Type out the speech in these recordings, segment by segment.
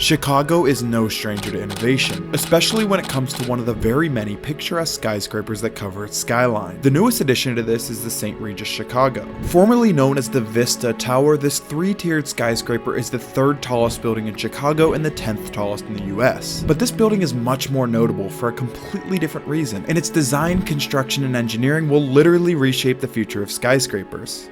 Chicago is no stranger to innovation, especially when it comes to one of the very many picturesque skyscrapers that cover its skyline. The newest addition to this is the St Regis Chicago. Formerly known as the Vista Tower, this three-tiered skyscraper is the third tallest building in Chicago and the 10th tallest in the US. But this building is much more notable for a completely different reason, and its design, construction, and engineering will literally reshape the future of skyscrapers.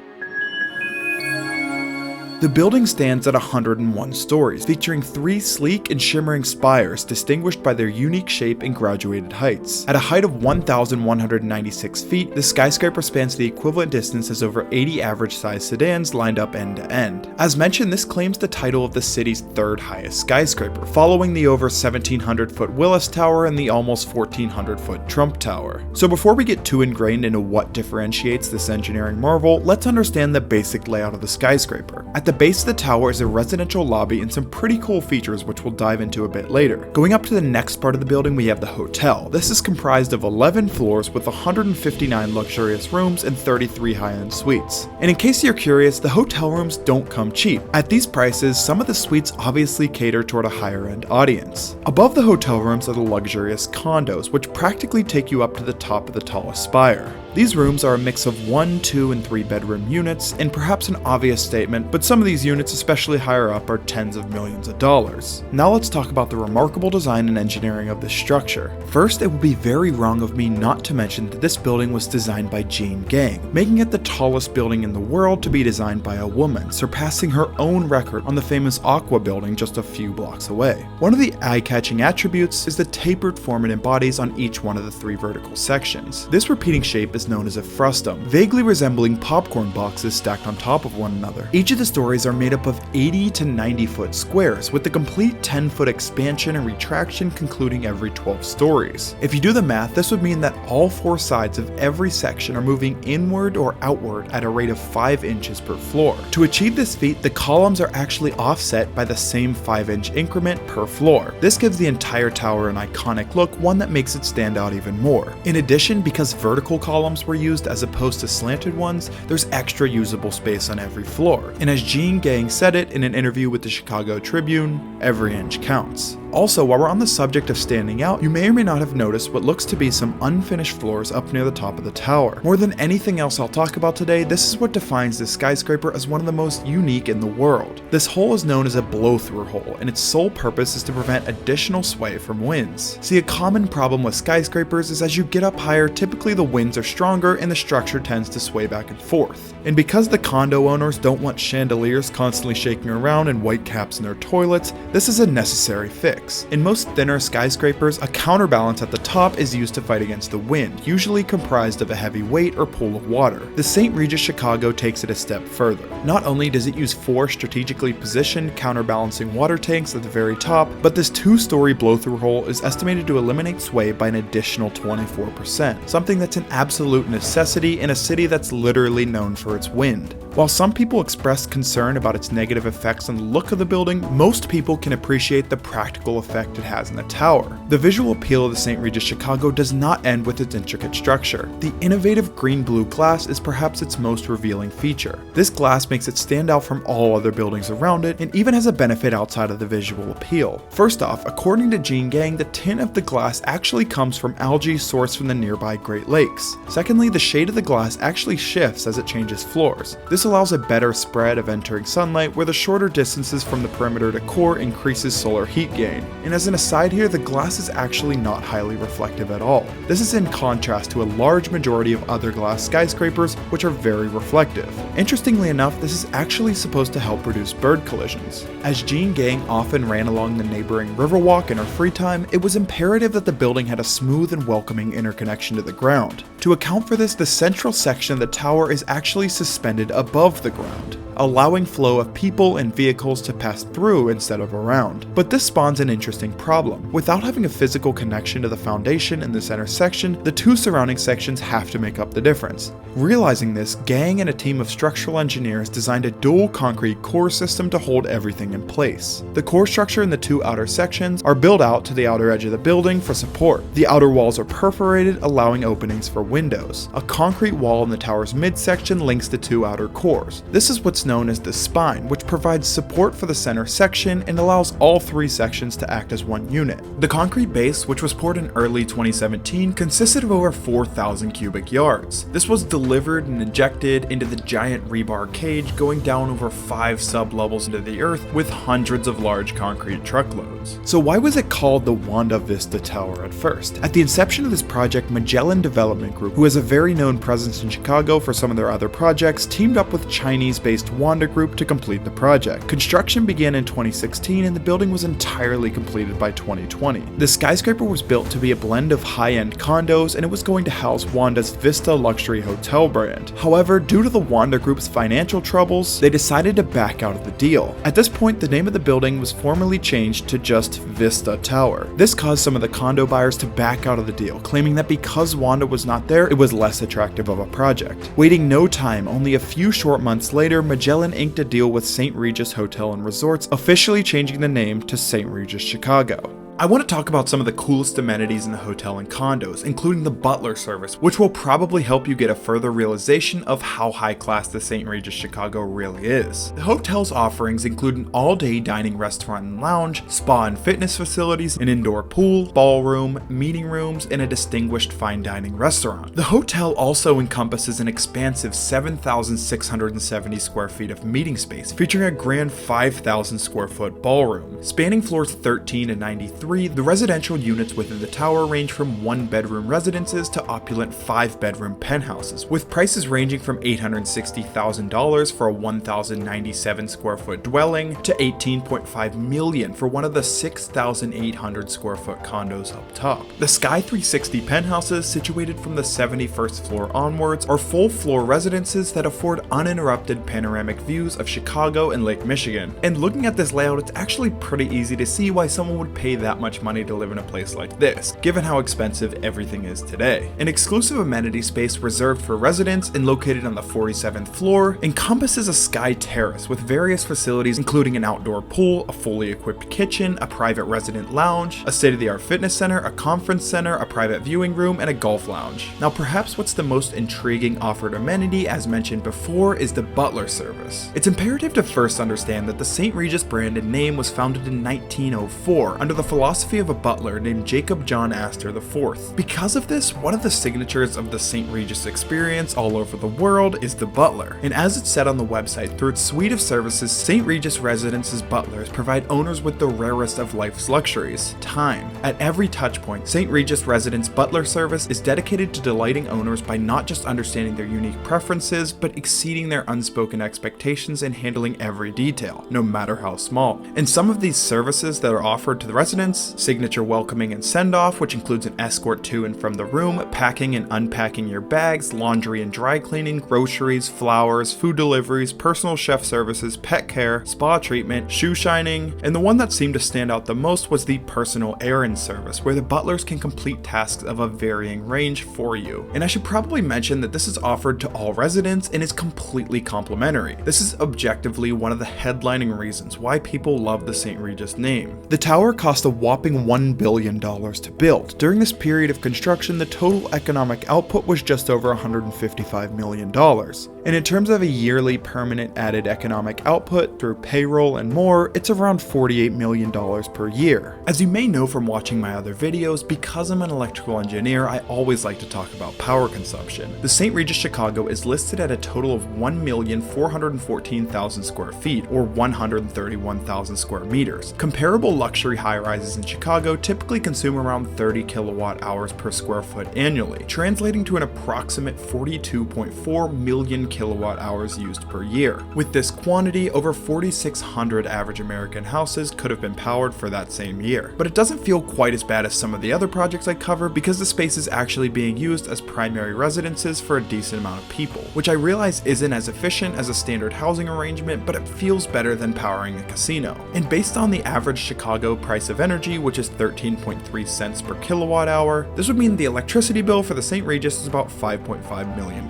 The building stands at 101 stories, featuring 3 sleek and shimmering spires distinguished by their unique shape and graduated heights. At a height of 1,196 feet, the skyscraper spans the equivalent distance as over 80 average-sized sedans lined up end to end. As mentioned, this claims the title of the city's third highest skyscraper, following the over 1,700-foot Willis Tower and the almost 1,400-foot Trump Tower. So before we get too ingrained into what differentiates this engineering marvel, let's understand the basic layout of the skyscraper. At the base of the tower is a residential lobby and some pretty cool features which we'll dive into a bit later. Going up to the next part of the building, we have the hotel. This is comprised of 11 floors with 159 luxurious rooms and 33 high-end suites. And in case you're curious, the hotel rooms don't come cheap. At these prices, some of the suites obviously cater toward a higher-end audience. Above the hotel rooms are the luxurious condos, which practically take you up to the top of the tallest spire. These rooms are a mix of 1, 2, and 3 bedroom units, and perhaps an obvious statement, but some of these units, especially higher up, are tens of millions of dollars. Now let's talk about the remarkable design and engineering of this structure. First, it would be very wrong of me not to mention that this building was designed by Jeanne Gang, making it the tallest building in the world to be designed by a woman, surpassing her own record on the famous Aqua building just a few blocks away. One of the eye-catching attributes is the tapered form it embodies on each one of the 3 vertical sections. This repeating shape is known as a frustum, vaguely resembling popcorn boxes stacked on top of one another. Each of the stories are made up of 80 to 90 foot squares, with the complete 10-foot expansion and retraction concluding every 12 stories. If you do the math, this would mean that all 4 sides of every section are moving inward or outward at a rate of 5 inches per floor. To achieve this feat, the columns are actually offset by the same 5-inch increment per floor. This gives the entire tower an iconic look, one that makes it stand out even more. In addition, because vertical columns were used as opposed to slanted ones, there's extra usable space on every floor. And as Jeanne Gang said it in an interview with the Chicago Tribune, every inch counts. Also, while we're on the subject of standing out, you may or may not have noticed what looks to be some unfinished floors up near the top of the tower. More than anything else I'll talk about today, this is what defines this skyscraper as one of the most unique in the world. This hole is known as a blow-through hole, and its sole purpose is to prevent additional sway from winds. See, a common problem with skyscrapers is as you get up higher, typically the winds are stronger and the structure tends to sway back and forth. And because the condo owners don't want chandeliers constantly shaking around and white caps in their toilets, this is a necessary fix. In most thinner skyscrapers, a counterbalance at the top is used to fight against the wind, usually comprised of a heavy weight or pool of water. The St Regis Chicago takes it a step further. Not only does it use 4 strategically positioned counterbalancing water tanks at the very top, but this 2-story blow-through hole is estimated to eliminate sway by an additional 24%, something that's an absolute necessity in a city that's literally known for its wind. While some people expressed concern about its negative effects on the look of the building, most people can appreciate the practical effect it has in the tower. The visual appeal of the St. Regis Chicago does not end with its intricate structure. The innovative green-blue glass is perhaps its most revealing feature. This glass makes it stand out from all other buildings around it, and even has a benefit outside of the visual appeal. First off, according to Jeanne Gang, the tint of the glass actually comes from algae sourced from the nearby Great Lakes. Secondly, the shade of the glass actually shifts as it changes floors. This allows a better spread of entering sunlight, where the shorter distances from the perimeter to core increases solar heat gain. And as an aside here, the glass is actually not highly reflective at all. This is in contrast to a large majority of other glass skyscrapers, which are very reflective. Interestingly enough, this is actually supposed to help reduce bird collisions. As Jeanne Gang often ran along the neighboring Riverwalk in her free time, it was imperative that the building had a smooth and welcoming interconnection to the ground. To account for this, the central section of the tower is actually suspended above the ground, allowing flow of people and vehicles to pass through instead of around. But this spawns an interesting problem. Without having a physical connection to the foundation in the center section, the 2 surrounding sections have to make up the difference. Realizing this, Gang and a team of structural engineers designed a dual concrete core system to hold everything in place. The core structure in the 2 outer sections are built out to the outer edge of the building for support. The outer walls are perforated, allowing openings for windows. A concrete wall in the tower's midsection links the 2 outer cores cores. This is what's known as the spine, which provides support for the center section and allows all three sections to act as one unit. The concrete base, which was poured in early 2017, consisted of over 4,000 cubic yards. This was delivered and injected into the giant rebar cage, going down over 5 sub-levels into the earth with hundreds of large concrete truckloads. So why was it called the Wanda Vista Tower at first? At the inception of this project, Magellan Development Group, who has a very known presence in Chicago for some of their other projects, teamed up with Chinese-based Wanda Group to complete the project. Construction began in 2016 and the building was entirely completed by 2020. The skyscraper was built to be a blend of high-end condos and it was going to house Wanda's Vista luxury hotel brand. However, due to the Wanda Group's financial troubles, they decided to back out of the deal. At this point, the name of the building was formally changed to just Vista Tower. This caused some of the condo buyers to back out of the deal, claiming that because Wanda was not there, it was less attractive of a project. Waiting no time, only a few short months later, Magellan inked a deal with St Regis Hotel and Resorts, officially changing the name to St Regis Chicago. I want to talk about some of the coolest amenities in the hotel and condos, including the Butler service, which will probably help you get a further realization of how high class the St Regis Chicago really is. The hotel's offerings include an all-day dining restaurant and lounge, spa and fitness facilities, an indoor pool, ballroom, meeting rooms, and a distinguished fine dining restaurant. The hotel also encompasses an expansive 7,670 square feet of meeting space, featuring a grand 5,000 square foot ballroom. Spanning floors 13 and 93, the residential units within the tower range from 1-bedroom residences to opulent 5-bedroom penthouses, with prices ranging from $860,000 for a 1,097 square foot dwelling to $18.5 million for one of the 6,800 square foot condos up top. The Sky 360 penthouses, situated from the 71st floor onwards, are full floor residences that afford uninterrupted panoramic views of Chicago and Lake Michigan. And looking at this layout, it's actually pretty easy to see why someone would pay that much money to live in a place like this, given how expensive everything is today. An exclusive amenity space reserved for residents and located on the 47th floor encompasses a sky terrace with various facilities including an outdoor pool, a fully equipped kitchen, a private resident lounge, a state-of-the-art fitness center, a conference center, a private viewing room, and a golf lounge. Now perhaps what's the most intriguing offered amenity, as mentioned before, is the Butler service. It's imperative to first understand that the St. Regis brand and name was founded in 1904 under the philosophy of a butler named Jacob John Astor IV. Because of this, one of the signatures of the St. Regis experience all over the world is the butler. And as it's said on the website, through its suite of services, St. Regis Residences butlers provide owners with the rarest of life's luxuries, time. At every touchpoint, St. Regis Residence Butler service is dedicated to delighting owners by not just understanding their unique preferences, but exceeding their unspoken expectations and handling every detail, no matter how small. And some of these services that are offered to the residents: signature welcoming and send-off, which includes an escort to and from the room, packing and unpacking your bags, laundry and dry cleaning, groceries, flowers, food deliveries, personal chef services, pet care, spa treatment, shoe shining, and the one that seemed to stand out the most was the personal errand service, where the butlers can complete tasks of a varying range for you. And I should probably mention that this is offered to all residents and is completely complimentary. This is objectively one of the headlining reasons why people love the St. Regis name. The tower cost a whopping $1 billion to build. During this period of construction, the total economic output was just over $155 million. And in terms of a yearly permanent added economic output through payroll and more, it's around $48 million per year. As you may know from watching my other videos, because I'm an electrical engineer, I always like to talk about power consumption. The St. Regis Chicago is listed at a total of 1,414,000 square feet, or 131,000 square meters. Comparable luxury high-rises in Chicago typically consume around 30 kilowatt hours per square foot annually, translating to an approximate 42.4 million kilowatt hours used per year. With this quantity, over 4,600 average American houses could have been powered for that same year. But it doesn't feel quite as bad as some of the other projects I cover because the space is actually being used as primary residences for a decent amount of people, which I realize isn't as efficient as a standard housing arrangement, but it feels better than powering a casino. And based on the average Chicago price of energy, energy, which is 13.3 cents per kilowatt hour. This would mean the electricity bill for the St. Regis is about $5.5 million.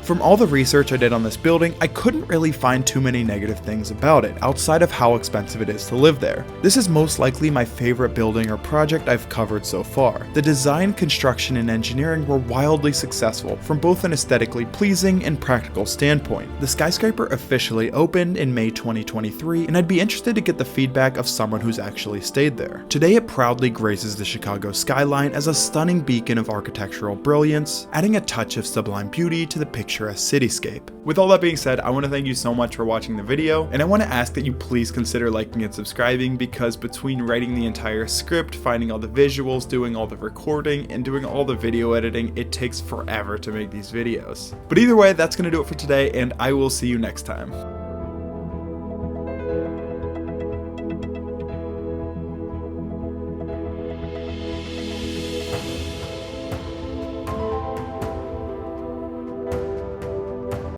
From all the research I did on this building, I couldn't really find too many negative things about it, outside of how expensive it is to live there. This is most likely my favorite building or project I've covered so far. The design, construction, and engineering were wildly successful from both an aesthetically pleasing and practical standpoint. The skyscraper officially opened in May 2023, and I'd be interested to get the feedback of someone who's actually stayed there. Today it proudly graces the Chicago skyline as a stunning beacon of architectural brilliance, adding a touch of sublime beauty to the picturesque cityscape. With all that being said, I want to thank you so much for watching the video, and I want to ask that you please consider liking and subscribing, because between writing the entire script, finding all the visuals, doing all the recording, and doing all the video editing, it takes forever to make these videos. But either way, that's going to do it for today, and I will see you next time.